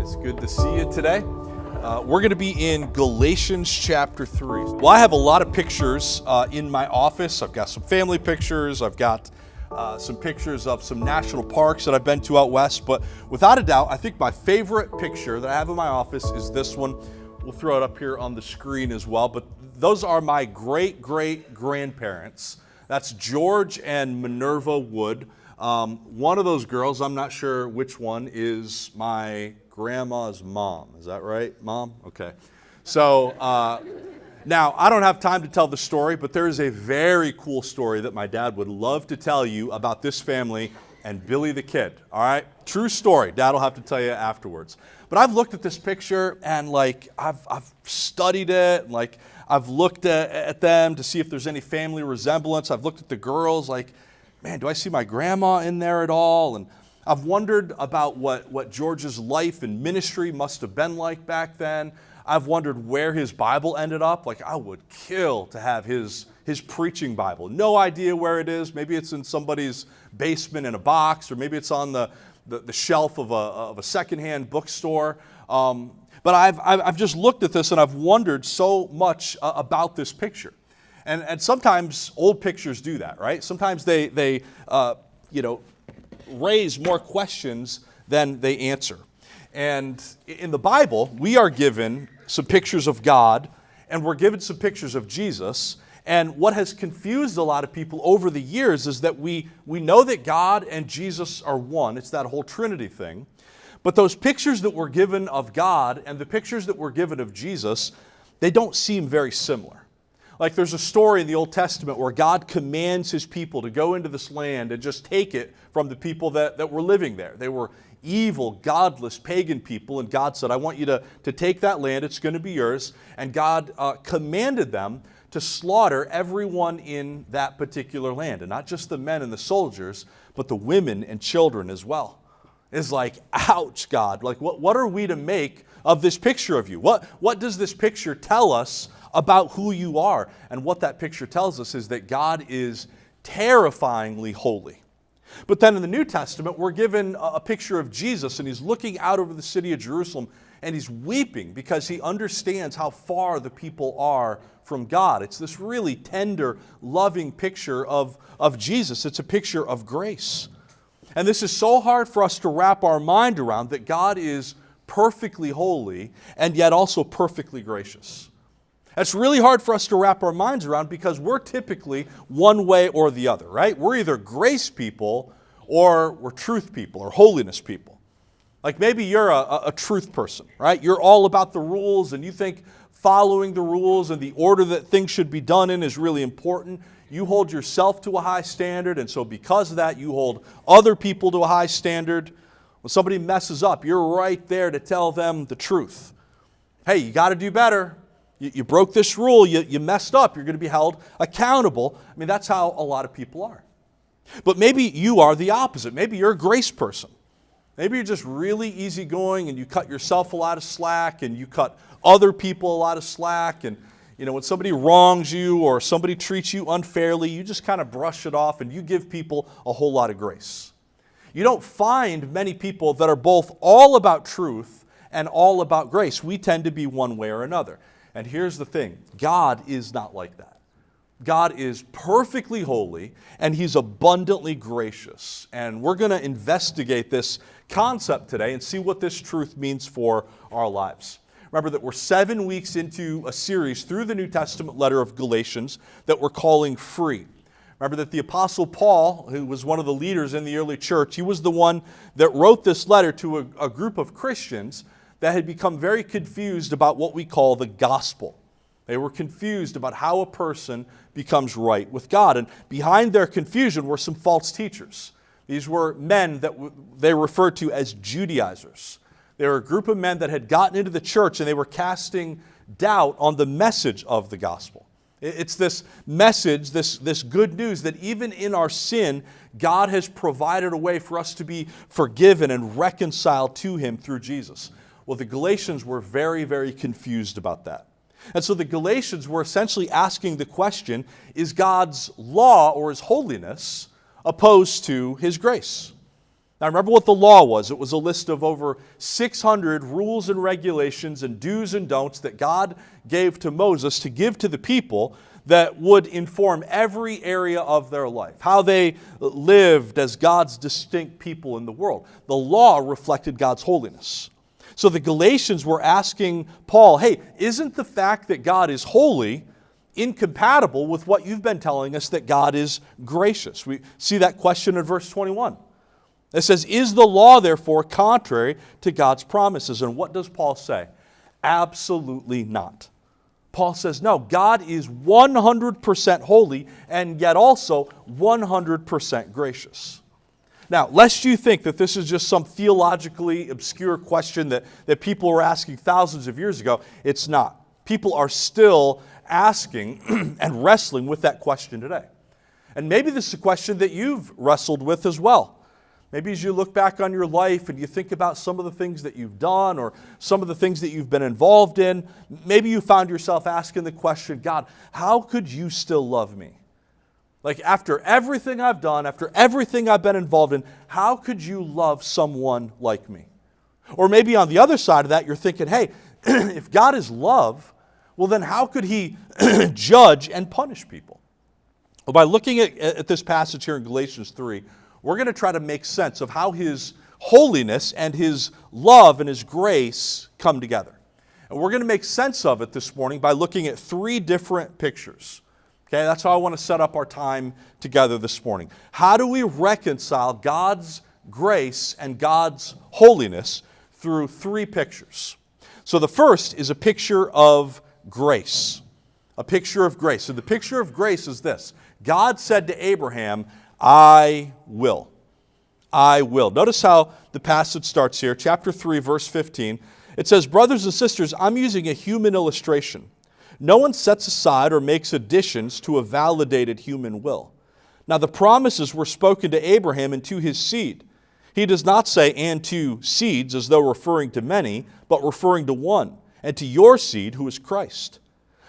It's good to see you today. We're going to be in Galatians chapter 3. Well, I have a lot of pictures in my office. I've got some family pictures. I've got some pictures of some national parks that I've been to out west. But without a doubt, I think my favorite picture that I have in my office is this one. We'll throw it up here on the screen as well. But those are my great-great-grandparents. That's George and Minerva Wood. One of those girls, I'm not sure which one, is my grandma's mom. Is that right, Mom? Okay. So now, I don't have time to tell the story, but there is a very cool story that my dad would love to tell you about this family and Billy the Kid, all right? True story. Dad will have to tell you afterwards. But I've looked at this picture and, I've studied it, and, I've looked at them to see if there's any family resemblance. I've looked at the girls, man, do I see my grandma in there at all? And I've wondered about what George's life and ministry must have been like back then. I've wondered where his Bible ended up. I would kill to have his preaching Bible. No idea where it is. Maybe it's in somebody's basement in a box, or maybe it's on the shelf of a secondhand bookstore. But I've just looked at this and I've wondered so much about this picture. And sometimes old pictures do that, right? Sometimes they raise more questions than they answer. And in the Bible, we are given some pictures of God, and we're given some pictures of Jesus. And what has confused a lot of people over the years is that we know that God and Jesus are one. It's that whole Trinity thing. But those pictures that were given of God and the pictures that were given of Jesus, they don't seem very similar. There's a story in the Old Testament where God commands his people to go into this land and just take it from the people that were living there. They were evil, godless, pagan people, and God said, I want you to take that land, it's going to be yours. And God commanded them to slaughter everyone in that particular land, and not just the men and the soldiers, but the women and children as well. It's ouch, God. What are we to make of this picture of you? What does this picture tell us about who you are? And what that picture tells us is that God is terrifyingly holy. But then in the New Testament, we're given a picture of Jesus, and he's looking out over the city of Jerusalem, and he's weeping because he understands how far the people are from God. It's this really tender, loving picture of Jesus. It's a picture of grace. And this is so hard for us to wrap our mind around, that God is perfectly holy and yet also perfectly gracious. That's really hard for us to wrap our minds around because we're typically one way or the other, right? We're either grace people or we're truth people or holiness people. Maybe you're a truth person, right? You're all about the rules and you think following the rules and the order that things should be done in is really important. You hold yourself to a high standard, and so because of that, you hold other people to a high standard. When somebody messes up, you're right there to tell them the truth. Hey, you got to do better. You broke this rule, you messed up, you're going to be held accountable. I mean, that's how a lot of people are. But maybe you are the opposite. Maybe you're a grace person. Maybe you're just really easygoing and you cut yourself a lot of slack and you cut other people a lot of slack. And when somebody wrongs you or somebody treats you unfairly, you just kind of brush it off and you give people a whole lot of grace. You don't find many people that are both all about truth and all about grace. We tend to be one way or another. And here's the thing, God is not like that. God is perfectly holy and he's abundantly gracious. And we're going to investigate this concept today and see what this truth means for our lives. Remember that we're 7 weeks into a series through the New Testament letter of Galatians that we're calling Free. Remember that the Apostle Paul, who was one of the leaders in the early church, he was the one that wrote this letter to a group of Christians that had become very confused about what we call the gospel. They were confused about how a person becomes right with God. And behind their confusion were some false teachers. These were men that they referred to as Judaizers. They were a group of men that had gotten into the church and they were casting doubt on the message of the gospel. It's this message, this good news that even in our sin, God has provided a way for us to be forgiven and reconciled to him through Jesus. Well, the Galatians were very, very confused about that. And so the Galatians were essentially asking the question, is God's law or his holiness opposed to his grace? Now remember what the law was. It was a list of over 600 rules and regulations and do's and don'ts that God gave to Moses to give to the people that would inform every area of their life, how they lived as God's distinct people in the world. The law reflected God's holiness. So the Galatians were asking Paul, hey, isn't the fact that God is holy incompatible with what you've been telling us that God is gracious? We see that question in verse 21. It says, is the law therefore contrary to God's promises? And what does Paul say? Absolutely not. Paul says, no, God is 100% holy and yet also 100% gracious. Now, lest you think that this is just some theologically obscure question that people were asking thousands of years ago, it's not. People are still asking and wrestling with that question today. And maybe this is a question that you've wrestled with as well. Maybe as you look back on your life and you think about some of the things that you've done or some of the things that you've been involved in, maybe you found yourself asking the question, God, how could you still love me? Like after everything I've done, after everything I've been involved in, how could you love someone like me? Or maybe on the other side of that, you're thinking, hey, if God is love, well then how could He judge and punish people? Well, by looking at this passage here in Galatians 3, we're going to try to make sense of how His holiness and His love and His grace come together. And we're going to make sense of it this morning by looking at three different pictures. Okay, that's how I want to set up our time together this morning. How do we reconcile God's grace and God's holiness through three pictures? So the first is a picture of grace. A picture of grace. So the picture of grace is this. God said to Abraham, I will. I will. Notice how the passage starts here, chapter 3, verse 15. It says, brothers and sisters, I'm using a human illustration. No one sets aside or makes additions to a validated human will. Now the promises were spoken to Abraham and to his seed. He does not say, and to seeds, as though referring to many, but referring to one, and to your seed, who is Christ.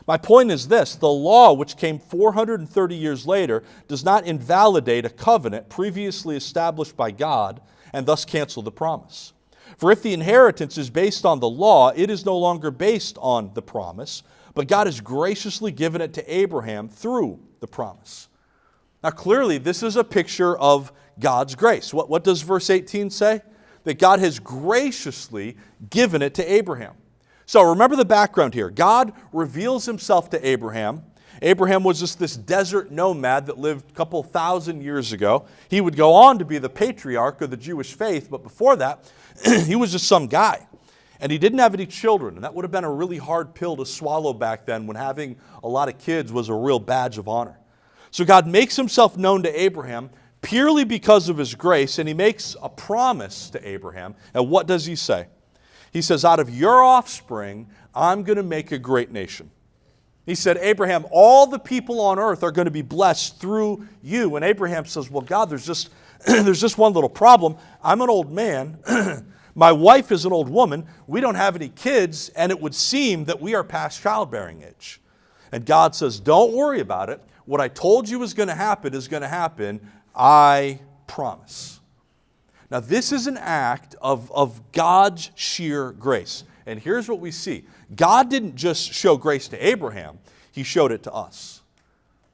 My point is this, the law which came 430 years later does not invalidate a covenant previously established by God and thus cancel the promise. For if the inheritance is based on the law, it is no longer based on the promise, but God has graciously given it to Abraham through the promise. Now clearly this is a picture of God's grace. What does verse 18 say? That God has graciously given it to Abraham. So remember the background here. God reveals Himself to Abraham. Abraham was just this desert nomad that lived a couple thousand years ago. He would go on to be the patriarch of the Jewish faith, but before that, he was just some guy. And he didn't have any children, and that would have been a really hard pill to swallow back then when having a lot of kids was a real badge of honor. So God makes Himself known to Abraham purely because of His grace, and He makes a promise to Abraham. And what does He say? He says, out of your offspring, I'm going to make a great nation. He said, Abraham, all the people on earth are going to be blessed through you. And Abraham says, well, God, there's just one little problem. I'm an old man. My wife is an old woman. We don't have any kids, and it would seem that we are past childbearing age. And God says, don't worry about it. What I told you was going to happen is going to happen. I promise. Now, this is an act of God's sheer grace. And here's what we see. God didn't just show grace to Abraham. He showed it to us.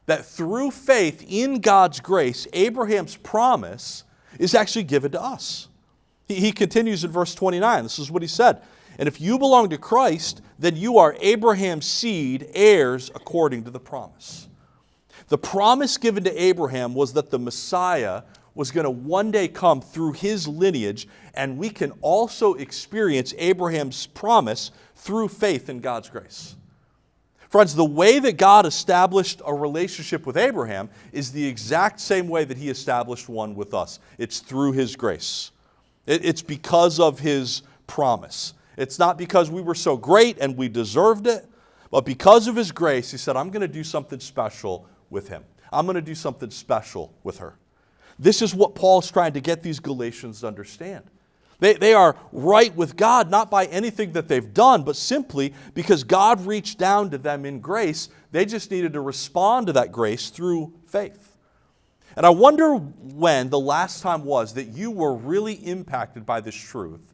That through faith in God's grace, Abraham's promise is actually given to us. He continues in verse 29. This is what he said. And if you belong to Christ, then you are Abraham's seed, heirs according to the promise. The promise given to Abraham was that the Messiah was going to one day come through his lineage, and we can also experience Abraham's promise through faith in God's grace. Friends, the way that God established a relationship with Abraham is the exact same way that He established one with us. It's through His grace. It's because of His promise. It's not because we were so great and we deserved it, but because of His grace, He said, I'm going to do something special with him. I'm going to do something special with her. This is what Paul's trying to get these Galatians to understand. They are right with God, not by anything that they've done, but simply because God reached down to them in grace. They just needed to respond to that grace through faith. And I wonder when the last time was that you were really impacted by this truth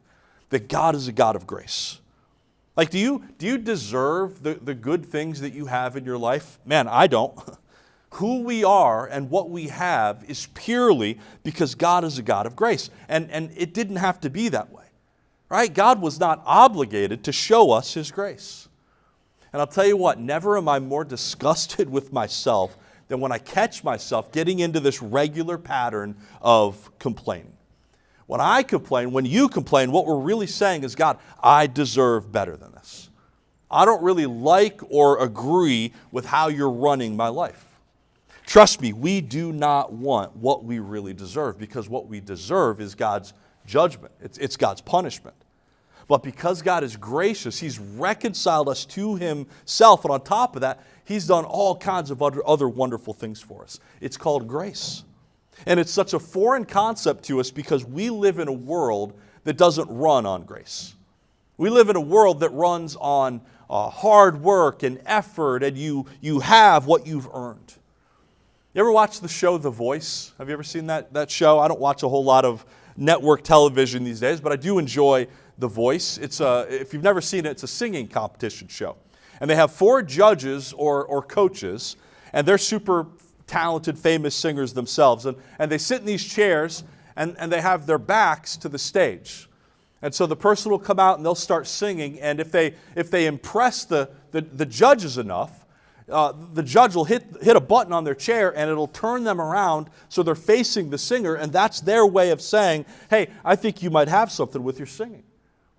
that God is a God of grace? Like, do you deserve the good things that you have in your life? Man, I don't. Who we are and what we have is purely because God is a God of grace. And it didn't have to be that way, right? God was not obligated to show us His grace. And I'll tell you what, never am I more disgusted with myself than when I catch myself getting into this regular pattern of complaining. When I complain, when you complain, what we're really saying is, God, I deserve better than this. I don't really like or agree with how you're running my life. Trust me, we do not want what we really deserve, because what we deserve is God's judgment. It's God's punishment. But because God is gracious, He's reconciled us to Himself. And on top of that, He's done all kinds of other wonderful things for us. It's called grace. And it's such a foreign concept to us because we live in a world that doesn't run on grace. We live in a world that runs on hard work and effort, and you have what you've earned. You ever watch the show The Voice? Have you ever seen that show? I don't watch a whole lot of network television these days, but I do enjoy The Voice. If you've never seen it, it's a singing competition show. And they have 4 judges or coaches, and they're super talented, famous singers themselves. And they sit in these chairs, and they have their backs to the stage. And so the person will come out and they'll start singing, and if they impress the judges enough, the judge will hit a button on their chair, and it'll turn them around so they're facing the singer, and that's their way of saying, hey, I think you might have something with your singing.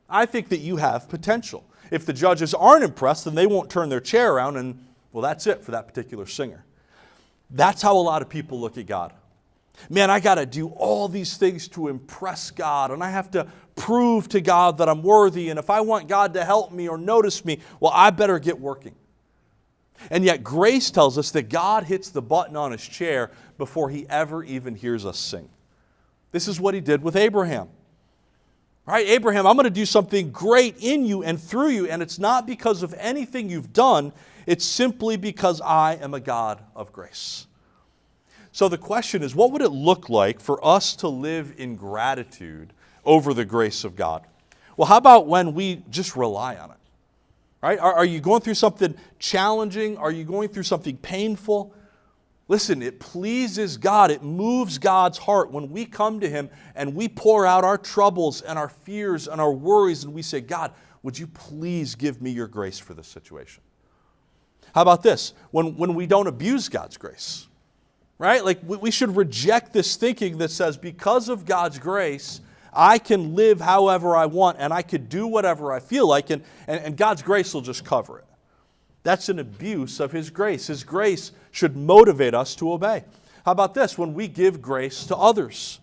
I think that you have potential. If the judges aren't impressed, then they won't turn their chair around, and well, that's it for that particular singer. That's how a lot of people look at God. Man, I got to do all these things to impress God, and I have to prove to God that I'm worthy, and if I want God to help me or notice me, well, I better get working. And yet grace tells us that God hits the button on His chair before He ever even hears us sing. This is what He did with Abraham. Right, Abraham, I'm going to do something great in you and through you, and it's not because of anything you've done. It's simply because I am a God of grace. So the question is, what would it look like for us to live in gratitude over the grace of God? Well, how about when we just rely on it? Right? Are you going through something challenging? Are you going through something painful? Listen, it pleases God. It moves God's heart when we come to Him and we pour out our troubles and our fears and our worries, and we say, God, would you please give me your grace for this situation? How about this? When we don't abuse God's grace, right? Like we should reject this thinking that says, because of God's grace, I can live however I want and I could do whatever I feel like, and God's grace will just cover it. That's an abuse of His grace. His grace should motivate us to obey. How about this? When we give grace to others,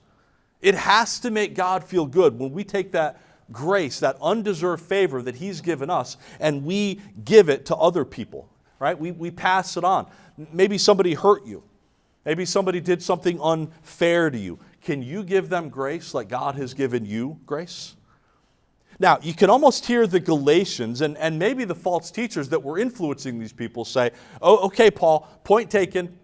it has to make God feel good when we take that grace, that undeserved favor that He's given us, and we give it to other people. Right? We pass it on. Maybe somebody hurt you. Maybe somebody did something unfair to you. Can you give them grace like God has given you grace? Now, you can almost hear the Galatians and maybe the false teachers that were influencing these people say, oh, okay, Paul, point taken.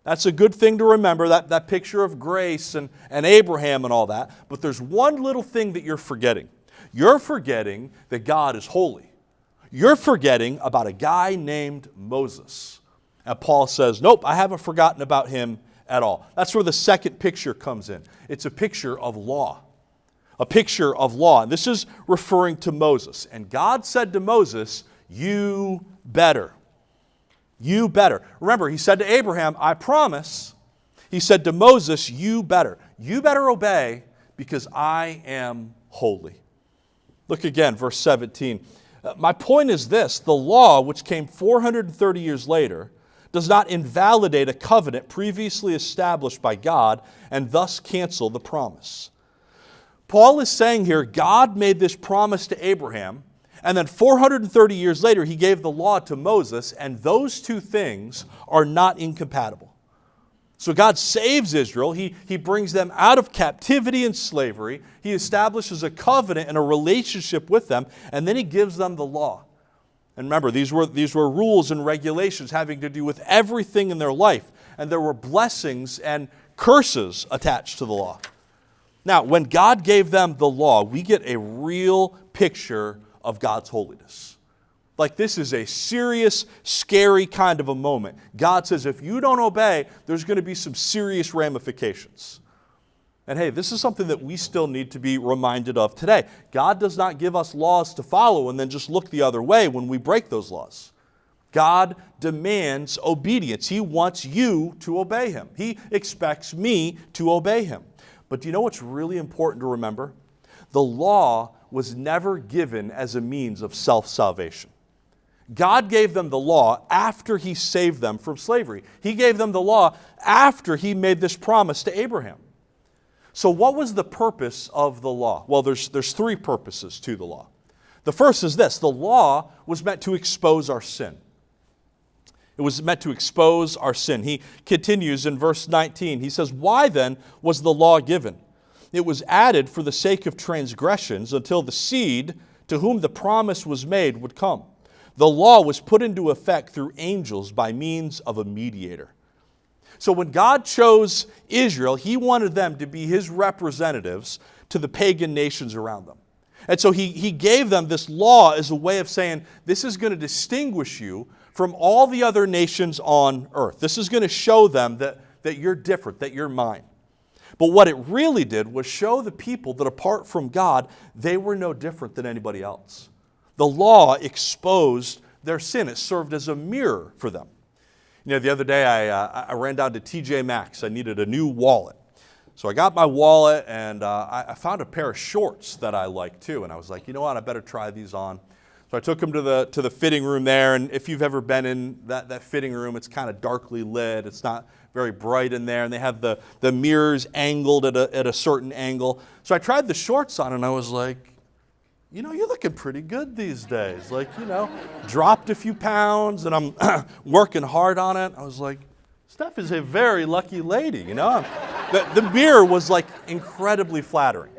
That's a good thing to remember, that picture of grace and Abraham and all that. But there's one little thing that you're forgetting. You're forgetting that God is holy. You're forgetting about a guy named Moses. And Paul says, nope, I haven't forgotten about him at all. That's where the second picture comes in. It's a picture of law. A picture of law. And this is referring to Moses. And God said to Moses, you better. You better. Remember, He said to Abraham, I promise. He said to Moses, you better. You better obey because I am holy. Look again, verse 17. My point is this: the law, which came 430 years later, does not invalidate a covenant previously established by God and thus cancel the promise. Paul is saying here, God made this promise to Abraham, and then 430 years later, He gave the law to Moses, and those two things are not incompatible. So God saves Israel. He brings them out of captivity and slavery. He establishes a covenant and a relationship with them, and then He gives them the law. And remember, these were rules and regulations having to do with everything in their life. And there were blessings and curses attached to the law. Now, when God gave them the law, we get a real picture of God's holiness. Like, this is a serious, scary kind of a moment. God says, if you don't obey, there's going to be some serious ramifications. And hey, this is something that we still need to be reminded of today. God does not give us laws to follow and then just look the other way when we break those laws. God demands obedience. He wants you to obey Him. He expects me to obey Him. But do you know what's really important to remember? The law was never given as a means of self-salvation. God gave them the law after He saved them from slavery. He gave them the law after He made this promise to Abraham. So what was the purpose of the law? Well, there's three purposes to the law. The first is this: the law was meant to expose our sin. It was meant to expose our sin. He continues in verse 19. He says, "Why then was the law given? It was added for the sake of transgressions until the seed to whom the promise was made would come. The law was put into effect through angels by means of a mediator." So when God chose Israel, He wanted them to be His representatives to the pagan nations around them. And so He gave them this law as a way of saying, this is going to distinguish you from all the other nations on earth. This is going to show them that you're different, that you're mine. But what it really did was show the people that apart from God, they were no different than anybody else. The law exposed their sin. It served as a mirror for them. You know, the other day I ran down to TJ Maxx. I needed a new wallet. So I got my wallet and I found a pair of shorts that I like too. And I was like, you know what, I better try these on. So I took them to the fitting room there, and if you've ever been in that fitting room, it's kind of darkly lit. It's not very bright in there, and they have the mirrors angled at a certain angle. So I tried the shorts on, and I was like, you know, you're looking pretty good these days. Like, you know, dropped a few pounds, and I'm working hard on it. I was like, Steph is a very lucky lady, you know. The mirror was like incredibly flattering.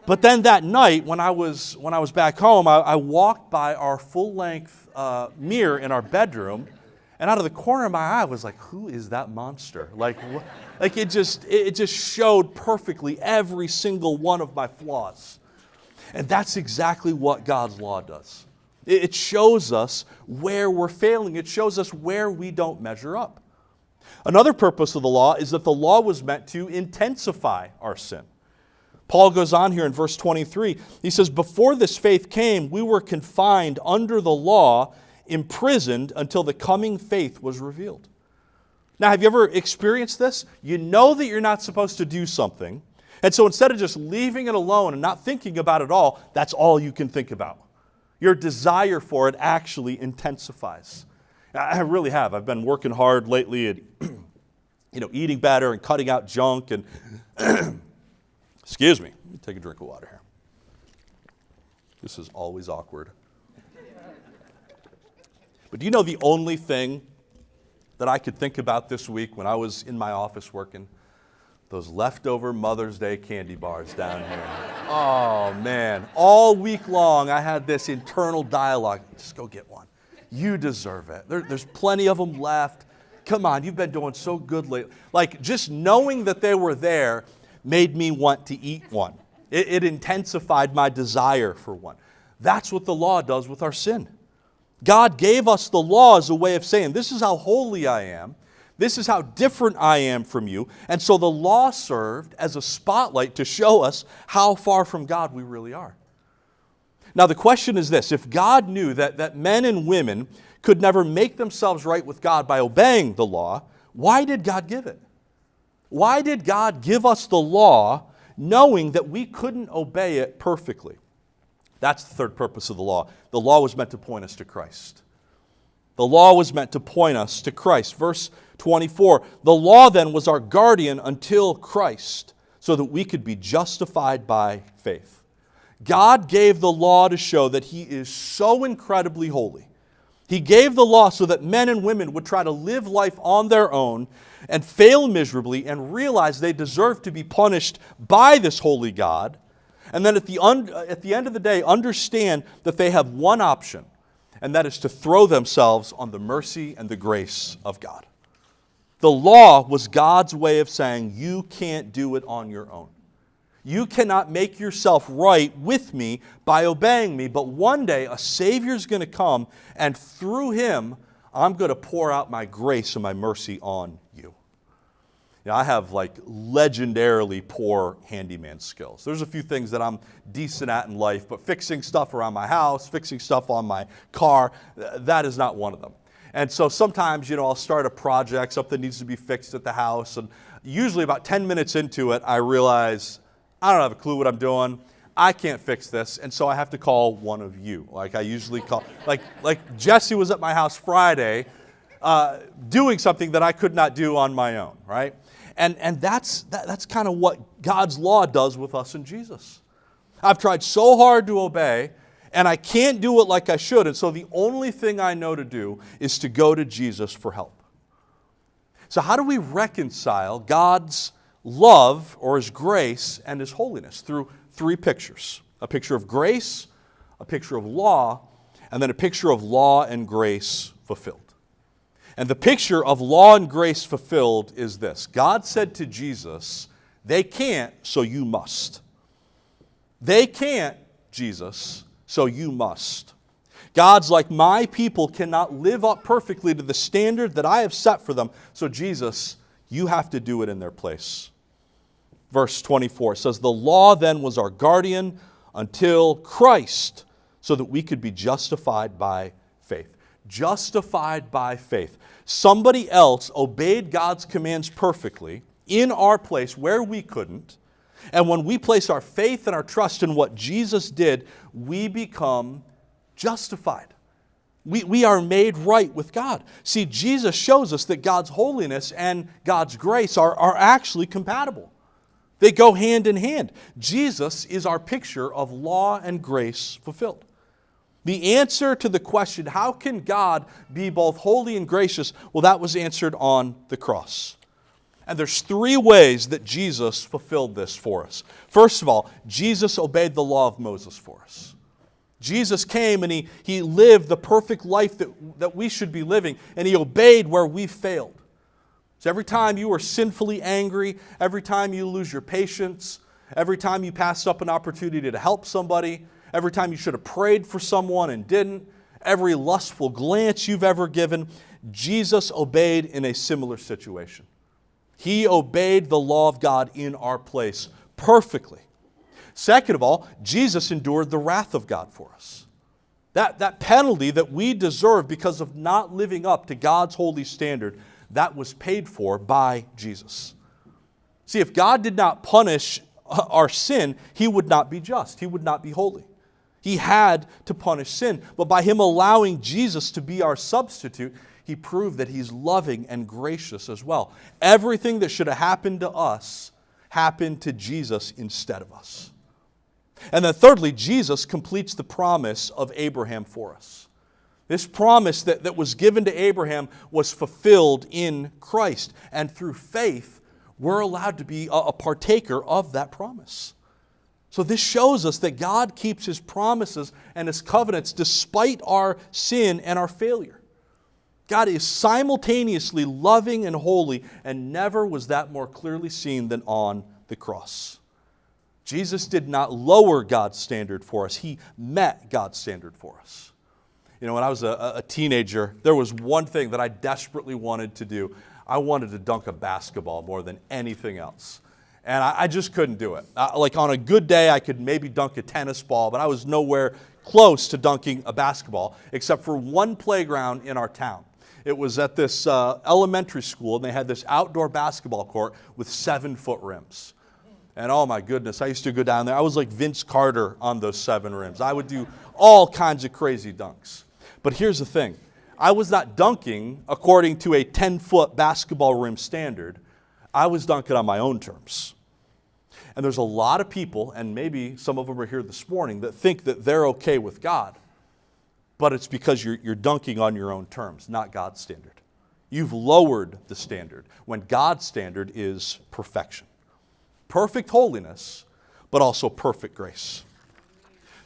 But then that night, when I was back home, I walked by our full-length mirror in our bedroom, and out of the corner of my eye, I was like, "Who is that monster?" Like it just showed perfectly every single one of my flaws, and that's exactly what God's law does. It shows us where we're failing. It shows us where we don't measure up. Another purpose of the law is that the law was meant to intensify our sin. Paul goes on here in verse 23. He says, "Before this faith came, we were confined under the law, imprisoned until the coming faith was revealed." Now, have you ever experienced this? You know that you're not supposed to do something, and so instead of just leaving it alone and not thinking about it all, that's all you can think about. Your desire for it actually intensifies. I really have. I've been working hard lately at eating better and cutting out junk and excuse me. Let me take a drink of water here. This is always awkward. But do you know the only thing that I could think about this week when I was in my office working? Those leftover Mother's Day candy bars down here. Oh, man. All week long, I had this internal dialogue. Just go get one. You deserve it. There's plenty of them left. Come on, you've been doing so good lately. Like, just knowing that they were there made me want to eat one. It intensified my desire for one. That's what the law does with our sin. God gave us the law as a way of saying, this is how holy I am. This is how different I am from you. And so the law served as a spotlight to show us how far from God we really are. Now the question is this: if God knew that men and women could never make themselves right with God by obeying the law, why did God give it? Why did God give us the law knowing that we couldn't obey it perfectly? That's the third purpose of the law. The law was meant to point us to Christ. The law was meant to point us to Christ. Verse 24, "The law then was our guardian until Christ, so that we could be justified by faith." God gave the law to show that He is so incredibly holy. He gave the law so that men and women would try to live life on their own and fail miserably and realize they deserve to be punished by this holy God. And then at the end of the day, understand that they have one option, and that is to throw themselves on the mercy and the grace of God. The law was God's way of saying, you can't do it on your own. You cannot make yourself right with me by obeying me, but one day a Savior's going to come, and through him, I'm going to pour out my grace and my mercy on you. I have legendarily poor handyman skills. There's a few things that I'm decent at in life, but fixing stuff around my house, fixing stuff on my car, that is not one of them. And so sometimes, I'll start a project, something needs to be fixed at the house, and usually about 10 minutes into it, I realize I don't have a clue what I'm doing. I can't fix this, and so I have to call one of you. I usually call, like Jesse was at my house Friday doing something that I could not do on my own, right? And that's kind of what God's law does with us in Jesus. I've tried so hard to obey, and I can't do it like I should, and so the only thing I know to do is to go to Jesus for help. So how do we reconcile God's love or his grace and his holiness? Through three pictures. A picture of grace, a picture of law, and then a picture of law and grace fulfilled. And the picture of law and grace fulfilled is this. God said to Jesus, they can't, so you must. They can't, Jesus, so you must. God's like, my people cannot live up perfectly to the standard that I have set for them, so Jesus, you have to do it in their place. Verse 24 says, the law then was our guardian until Christ, so that we could be justified by faith. Justified by faith. Somebody else obeyed God's commands perfectly in our place where we couldn't. And when we place our faith and our trust in what Jesus did, we become justified. We are made right with God. See, Jesus shows us that God's holiness and God's grace are actually compatible. They go hand in hand. Jesus is our picture of law and grace fulfilled. The answer to the question, how can God be both holy and gracious? Well, that was answered on the cross. And there's three ways that Jesus fulfilled this for us. First of all, Jesus obeyed the law of Moses for us. Jesus came and he lived the perfect life that we should be living, and he obeyed where we failed. So every time you are sinfully angry, every time you lose your patience, every time you pass up an opportunity to help somebody, every time you should have prayed for someone and didn't, every lustful glance you've ever given, Jesus obeyed in a similar situation. He obeyed the law of God in our place perfectly. Second of all, Jesus endured the wrath of God for us. That penalty that we deserve because of not living up to God's holy standard, that was paid for by Jesus. See, if God did not punish our sin, he would not be just. He would not be holy. He had to punish sin. But by him allowing Jesus to be our substitute, he proved that he's loving and gracious as well. Everything that should have happened to us happened to Jesus instead of us. And then thirdly, Jesus completes the promise of Abraham for us. This promise that was given to Abraham was fulfilled in Christ. And through faith, we're allowed to be a partaker of that promise. So this shows us that God keeps his promises and his covenants despite our sin and our failure. God is simultaneously loving and holy, and never was that more clearly seen than on the cross. Jesus did not lower God's standard for us. He met God's standard for us. When I was a teenager, there was one thing that I desperately wanted to do. I wanted to dunk a basketball more than anything else. And I just couldn't do it. On a good day, I could maybe dunk a tennis ball, but I was nowhere close to dunking a basketball, except for one playground in our town. It was at this elementary school, and they had this outdoor basketball court with 7-foot rims. And oh my goodness, I used to go down there. I was like Vince Carter on those 7 rims. I would do all kinds of crazy dunks. But here's the thing. I was not dunking according to a 10-foot basketball rim standard. I was dunking on my own terms. And there's a lot of people, and maybe some of them are here this morning, that think that they're okay with God. But it's because you're dunking on your own terms, not God's standard. You've lowered the standard when God's standard is perfection. Perfect holiness, but also perfect grace.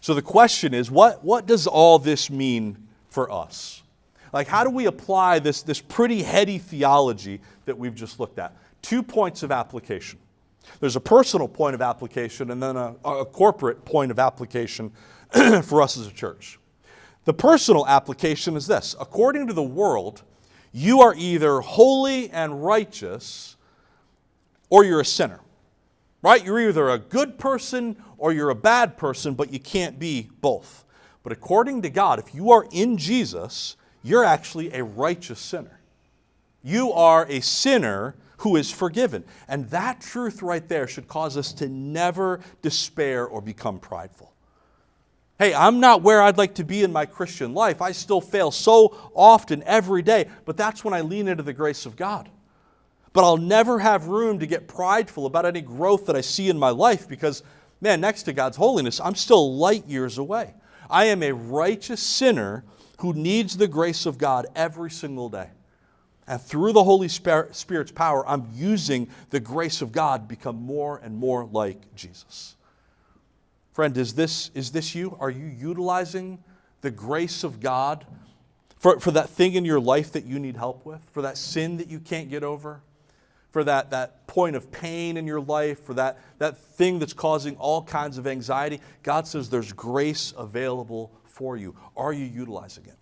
So the question is, what does all this mean for us? Like, how do we apply this pretty heady theology that we've just looked at? 2 points of application. There's a personal point of application and then a corporate point of application for us as a church. The personal application is this. According to the world, you are either holy and righteous or you're a sinner. Right? You're either a good person or you're a bad person, but you can't be both. But according to God, if you are in Jesus, you're actually a righteous sinner. You are a sinner who is forgiven. And that truth right there should cause us to never despair or become prideful. Hey, I'm not where I'd like to be in my Christian life. I still fail so often every day, but that's when I lean into the grace of God. But I'll never have room to get prideful about any growth that I see in my life because, man, next to God's holiness, I'm still light years away. I am a righteous sinner who needs the grace of God every single day. And through the Holy Spirit's power, I'm using the grace of God to become more and more like Jesus. Friend, is this you? Are you utilizing the grace of God for that thing in your life that you need help with? For that sin that you can't get over? For that point of pain in your life? For that thing that's causing all kinds of anxiety? God says there's grace available for you. Are you utilizing it?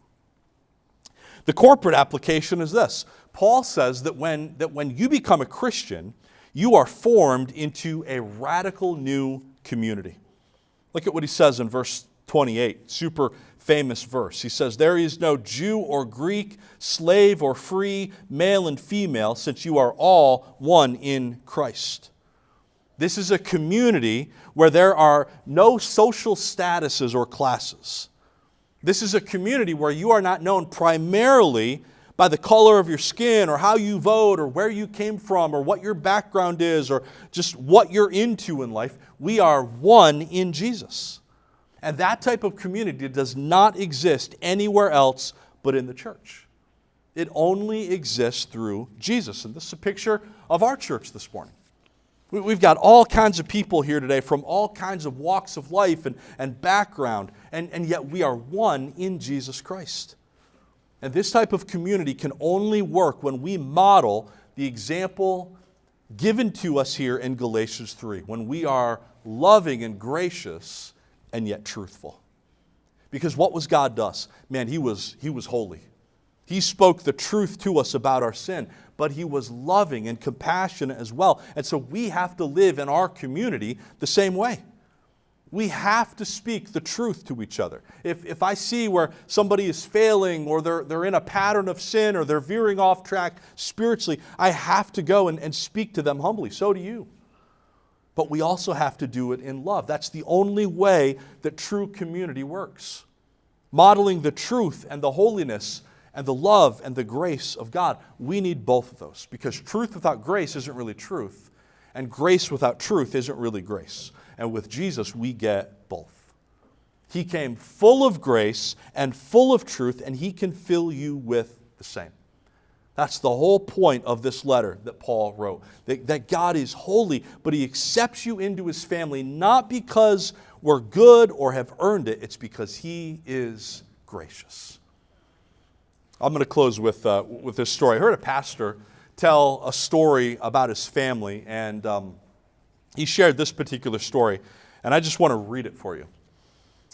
The corporate application is this. Paul says that when you become a Christian, you are formed into a radical new community. Look at what he says in verse 28, super famous verse. He says, "There is no Jew or Greek, slave or free, male and female, since you are all one in Christ." This is a community where there are no social statuses or classes. This is a community where you are not known primarily by the color of your skin or how you vote or where you came from or what your background is or just what you're into in life. We are one in Jesus. And that type of community does not exist anywhere else but in the church. It only exists through Jesus. And this is a picture of our church this morning. We've got all kinds of people here today from all kinds of walks of life and background, and yet we are one in Jesus Christ. And this type of community can only work when we model the example given to us here in Galatians 3, when we are loving and gracious and yet truthful. Because what was God to us? Man, He was holy. He spoke the truth to us about our sin, but He was loving and compassionate as well. And so we have to live in our community the same way. We have to speak the truth to each other. If I see where somebody is failing or they're in a pattern of sin or they're veering off track spiritually, I have to go and speak to them humbly. So do you. But we also have to do it in love. That's the only way that true community works. Modeling the truth and the holiness and the love and the grace of God. We need both of those because truth without grace isn't really truth, and grace without truth isn't really grace. And with Jesus, we get both. He came full of grace and full of truth, and He can fill you with the same. That's the whole point of this letter that Paul wrote. That God is holy, but He accepts you into His family not because we're good or have earned it. It's because He is gracious. I'm going to close with this story. I heard a pastor tell a story about his family, and he shared this particular story, and I just want to read it for you.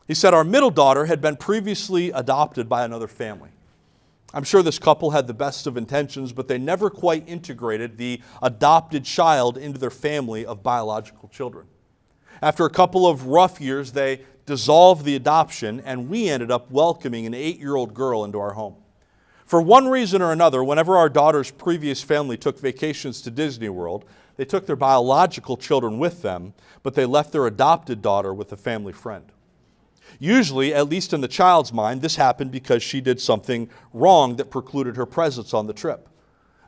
He said, "Our middle daughter had been previously adopted by another family. I'm sure this couple had the best of intentions, but they never quite integrated the adopted child into their family of biological children. After a couple of rough years, they dissolved the adoption, and we ended up welcoming an 8-year-old girl into our home. For one reason or another, whenever our daughter's previous family took vacations to Disney World, they took their biological children with them, but they left their adopted daughter with a family friend. Usually, at least in the child's mind, this happened because she did something wrong that precluded her presence on the trip.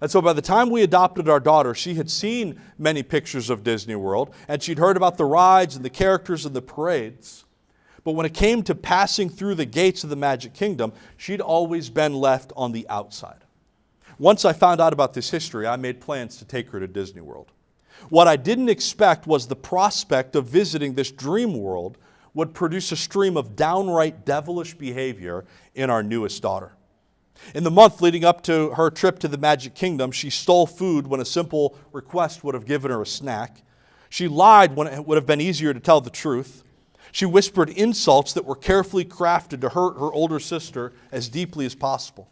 And so by the time we adopted our daughter, she had seen many pictures of Disney World, and she'd heard about the rides and the characters and the parades. But when it came to passing through the gates of the Magic Kingdom, she'd always been left on the outside. Once I found out about this history, I made plans to take her to Disney World. What I didn't expect was the prospect of visiting this dream world would produce a stream of downright devilish behavior in our newest daughter. In the month leading up to her trip to the Magic Kingdom, she stole food when a simple request would have given her a snack. She lied when it would have been easier to tell the truth. She whispered insults that were carefully crafted to hurt her older sister as deeply as possible.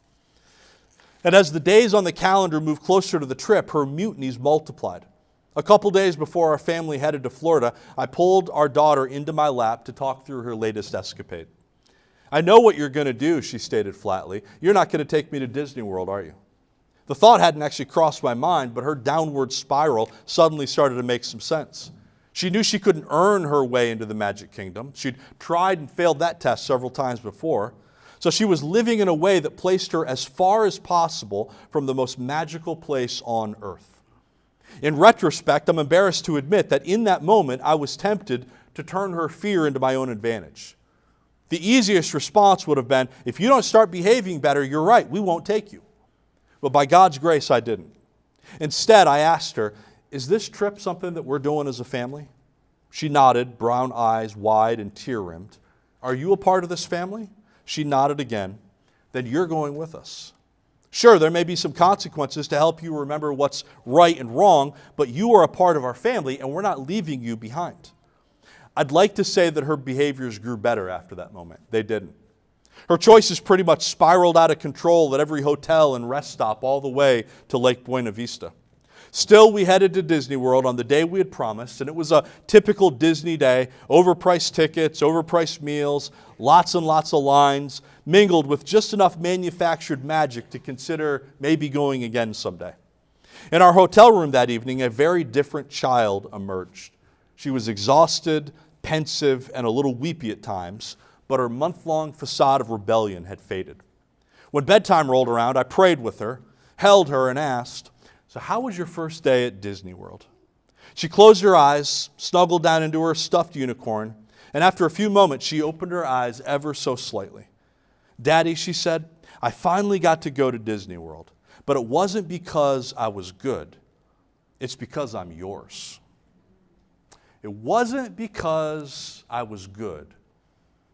And as the days on the calendar moved closer to the trip, her mutinies multiplied. A couple days before our family headed to Florida, I pulled our daughter into my lap to talk through her latest escapade. "I know what you're going to do," she stated flatly. "You're not going to take me to Disney World, are you?" The thought hadn't actually crossed my mind, but her downward spiral suddenly started to make some sense. She knew she couldn't earn her way into the Magic Kingdom. She'd tried and failed that test several times before. So she was living in a way that placed her as far as possible from the most magical place on earth. In retrospect, I'm embarrassed to admit that in that moment, I was tempted to turn her fear into my own advantage. The easiest response would have been, "If you don't start behaving better, you're right, we won't take you." But by God's grace, I didn't. Instead, I asked her, "Is this trip something that we're doing as a family?" She nodded, brown eyes wide and tear-rimmed. "Are you a part of this family?" She nodded again. "Then you're going with us. Sure, there may be some consequences to help you remember what's right and wrong, but you are a part of our family, and we're not leaving you behind." I'd like to say that her behaviors grew better after that moment. They didn't. Her choices pretty much spiraled out of control at every hotel and rest stop all the way to Lake Buena Vista. Still, we headed to Disney World on the day we had promised, and it was a typical Disney day. Overpriced tickets, overpriced meals, lots and lots of lines, mingled with just enough manufactured magic to consider maybe going again someday. In our hotel room that evening, a very different child emerged. She was exhausted, pensive, and a little weepy at times, but her month-long facade of rebellion had faded. When bedtime rolled around, I prayed with her, held her, and asked, "So how was your first day at Disney World?" She closed her eyes, snuggled down into her stuffed unicorn, and after a few moments, she opened her eyes ever so slightly. "Daddy," she said, "I finally got to go to Disney World, but it wasn't because I was good. It's because I'm yours." It wasn't because I was good.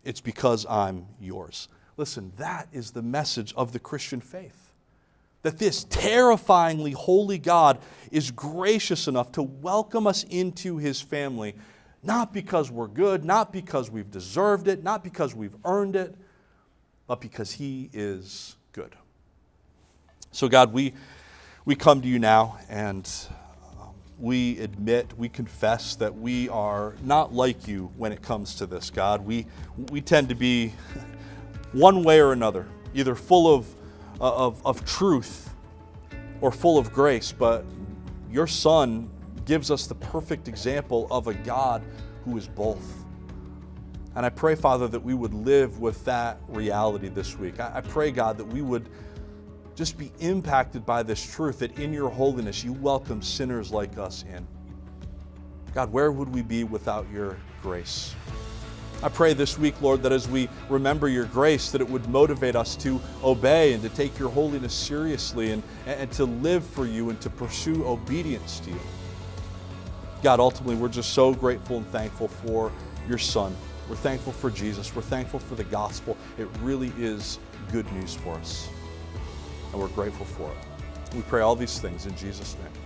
It's because I'm yours. Listen, that is the message of the Christian faith. That this terrifyingly holy God is gracious enough to welcome us into His family, not because we're good, not because we've deserved it, not because we've earned it, but because He is good. So God, we come to you now, and we admit, we confess that we are not like you when it comes to this, God. We tend to be one way or another, either full of truth or full of grace, but your Son gives us the perfect example of a God who is both. And I pray, Father, that we would live with that reality this week. I pray, God, that we would just be impacted by this truth that in your holiness you welcome sinners like us in. God, where would we be without your grace? I pray this week, Lord, that as we remember your grace, that it would motivate us to obey and to take your holiness seriously and to live for you and to pursue obedience to you. God, ultimately, we're just so grateful and thankful for your Son. We're thankful for Jesus. We're thankful for the gospel. It really is good news for us, and we're grateful for it. We pray all these things in Jesus' name.